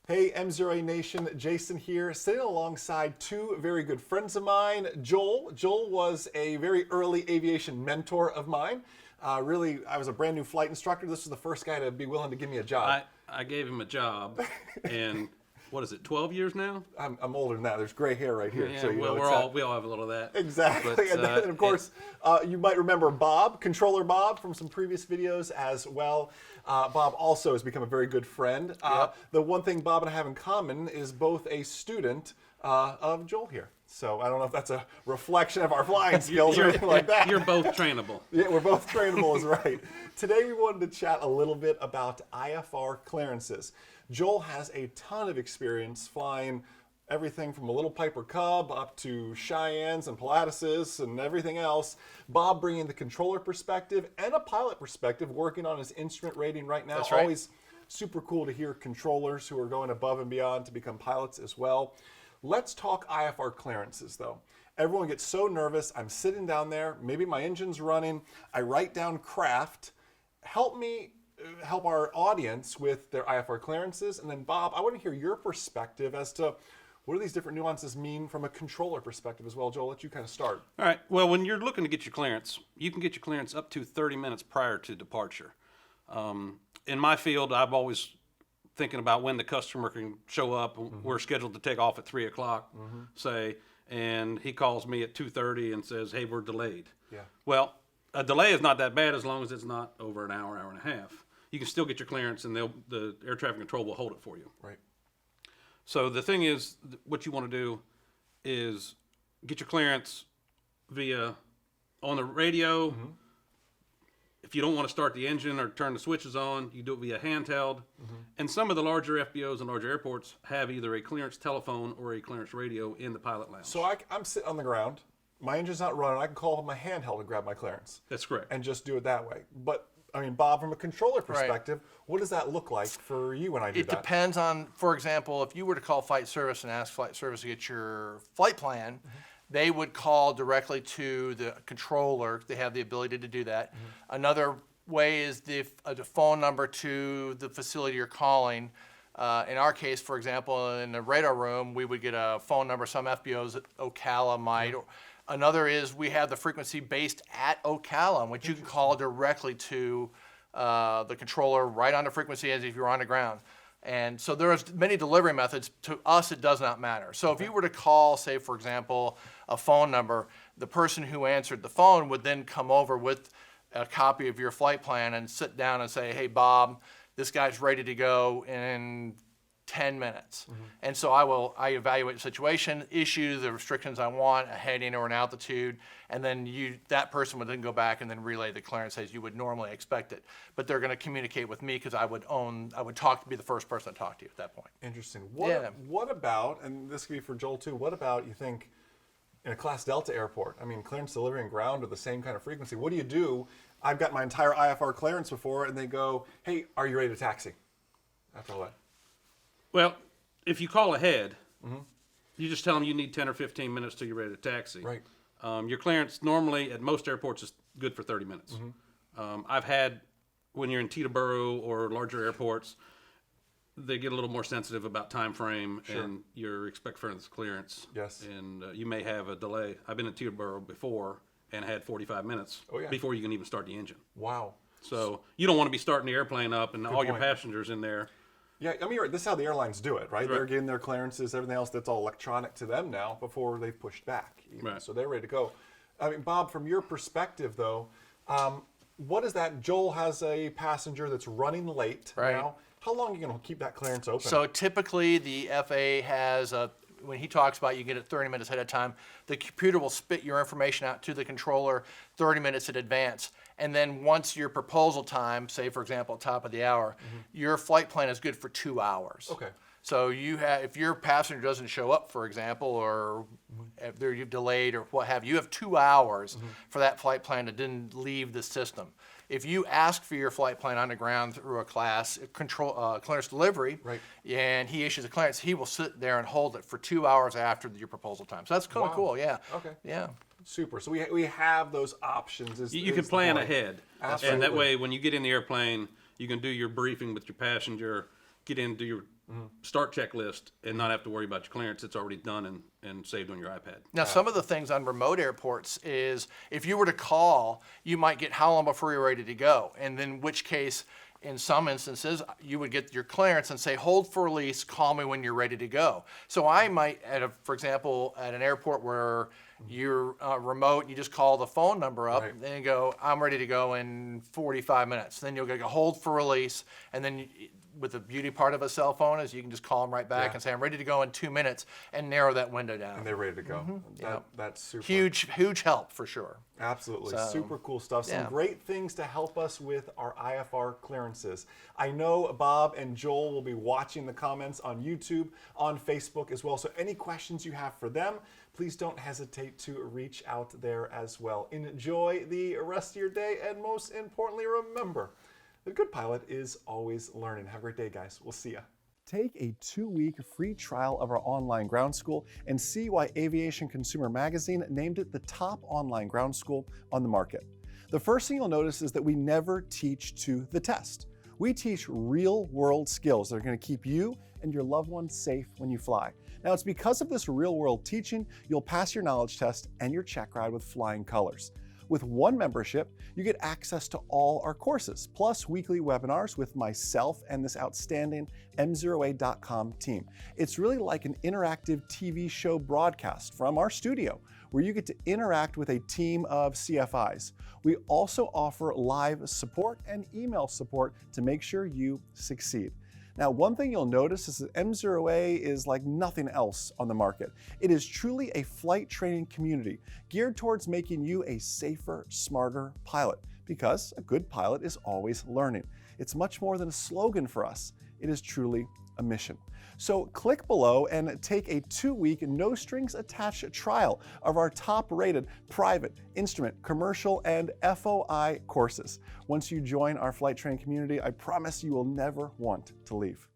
Hey, M0A Nation, Jason here, sitting alongside two very good friends of mine. Joel. Joel was a very early aviation mentor of mine. Really, I was a brand new flight instructor. This was the first guy to be willing to give me a job. I gave him a job, and what is it, 12 years now? I'm older than that. There's gray hair right here. Yeah, so, you know, we all have a little of that. Exactly. But, And then, of course, you might remember Bob, Controller Bob, from some previous videos as well. Bob also has become a very good friend. The one thing Bob and I have in common is both a student of Joel here. So I don't know if that's a reflection of our flying skills or anything like that. You're both trainable. Yeah, we're both trainable is right. Today we wanted to chat a little bit about IFR clearances. Joel has a ton of experience flying everything from a little Piper Cub up to Cheyennes and Pilatuses and everything else. Bob bringing the controller perspective and a pilot perspective, working on his instrument rating right now. That's right. Always super cool to hear controllers who are going above and beyond to become pilots as well. Let's talk IFR clearances though. Everyone gets so nervous. I'm sitting down there, maybe my engine's running. I write down craft. Help our audience with their IFR clearances. And then Bob, I want to hear your perspective as to what do these different nuances mean from a controller perspective as well. Joel, let you kind of start. All right. Well, when you're looking to get your clearance, you can get your clearance up to 30 minutes prior to departure. In my field, I've always thinking about when the customer can show up. We're scheduled to take off at 3 o'clock, say, and he calls me at 2:30 and says, "Hey, we're delayed." Yeah. Well, a delay is not that bad as long as it's not over an hour, hour and a half. You can still get your clearance, and the air traffic control will hold it for you. Right. So the thing is, what you want to do is get your clearance via on the radio. If you don't want to start the engine or turn the switches on, you do it via handheld. And some of the larger FBOs and larger airports have either a clearance telephone or a clearance radio in the pilot lounge. So I'm sitting on the ground. My engine's not running. I can call up my handheld and grab my clearance. That's correct. And just do it that way. But I mean, Bob, from a controller perspective, what does that look like for you when I do It that? depends on, for example, if you were to call flight service and ask flight service to get your flight plan, they would call directly to the controller. They have the ability to do that. Another way is the phone number to the facility you're calling. In our case, for example, in the radar room, we would get a phone number. Some FBOs, Ocala might. Another is we have the frequency based at Ocala, which you can call directly to the controller right on the frequency as if you're on the ground. And so there's many delivery methods. To us, it does not matter. So if you were to call, say, for example, a phone number, the person who answered the phone would then come over with a copy of your flight plan and sit down and say, "Hey, Bob, this guy's ready to go in 10 minutes. And so I evaluate the situation, issue the restrictions I want, a heading or an altitude, and then that person would then go back and then relay the clearance as you would normally expect it. But they're going to communicate with me because I would be the first person to talk to you at that point. Interesting. Yeah. What about, and this could be for Joel too, what about you think in a Class Delta airport? I mean, clearance delivery and ground are the same kind of frequency. What do you do? I've got my entire IFR clearance before, and they go, "Hey, are you ready to taxi?" After all that. Well, if you call ahead, you just tell them you need 10 or 15 minutes till you're ready to taxi. Right. Your clearance normally at most airports is good for 30 minutes. I've had, when you're in Teterboro or larger airports, they get a little more sensitive about time frame and your expected clearance. Yes. And you may have a delay. I've been in Teterboro before and had 45 minutes yeah. before you can even start the engine. Wow. So you don't want to be starting the airplane up and all your point. passengers in there. Yeah, I mean, you're right. This is how the airlines do it, right? They're getting their clearances, everything else that's all electronic to them now before they've pushed back. Right. So they're ready to go. I mean, Bob, from your perspective, though, what is that? Joel has a passenger that's running late now. How long are you going to keep that clearance open? So typically the FAA has when he talks about you get it 30 minutes ahead of time, the computer will spit your information out to the controller 30 minutes in advance. And then once your proposal time, say for example, top of the hour, your flight plan is good for 2 hours. Okay. So if your passenger doesn't show up, for example, or if you've delayed or what have you, you have 2 hours for that flight plan to didn't leave the system. If you ask for your flight plan on the ground through a clearance delivery, and he issues a clearance, he will sit there and hold it for 2 hours after your proposal time. So that's kind of cool, yeah. Okay. Yeah. Super. So we have those options. You can plan ahead. Absolutely. And that way, when you get in the airplane, you can do your briefing with your passenger, get in, do your start checklist and not have to worry about your clearance. It's already done and saved on your iPad. Now, some of the things on remote airports is if you were to call, you might get how long before you're ready to go, and then which case, in some instances, you would get your clearance and say, hold for release, call me when you're ready to go. So I might, for example, at an airport where you're remote, and you just call the phone number up, Right. and you go, I'm ready to go in 45 minutes. Then you'll go hold for release, and then with the beauty part of a cell phone is you can just call them right back Yeah. and say, I'm ready to go in 2 minutes, and narrow that window down. And they're ready to go. That's super. Huge help for sure. Absolutely. So, Super cool stuff. Some yeah. great things to help us with our IFR clearances. I know Bob and Joel will be watching the comments on YouTube, on Facebook as well. So any questions you have for them, please don't hesitate to reach out there as well. Enjoy the rest of your day, and most importantly, remember, the good pilot is always learning. Have a great day, guys. We'll see ya. Take a 2-week free trial of our online ground school and see why Aviation Consumer Magazine named it the top online ground school on the market. The first thing you'll notice is that we never teach to the test. We teach real-world skills that are going to keep you and your loved ones safe when you fly. Now, it's because of this real-world teaching, you'll pass your knowledge test and your check ride with flying colors. With one membership, you get access to all our courses, plus weekly webinars with myself and this outstanding M0A.com team. It's really like an interactive TV show broadcast from our studio, where you get to interact with a team of CFIs. We also offer live support and email support to make sure you succeed. Now, one thing you'll notice is that M0A is like nothing else on the market. It is truly a flight training community geared towards making you a safer, smarter pilot, because a good pilot is always learning. It's much more than a slogan for us. It is truly a mission. So click below and take a 2-week, no strings attached trial of our top-rated private, instrument, commercial, and FOI courses. Once you join our flight training community, I promise you will never want to leave.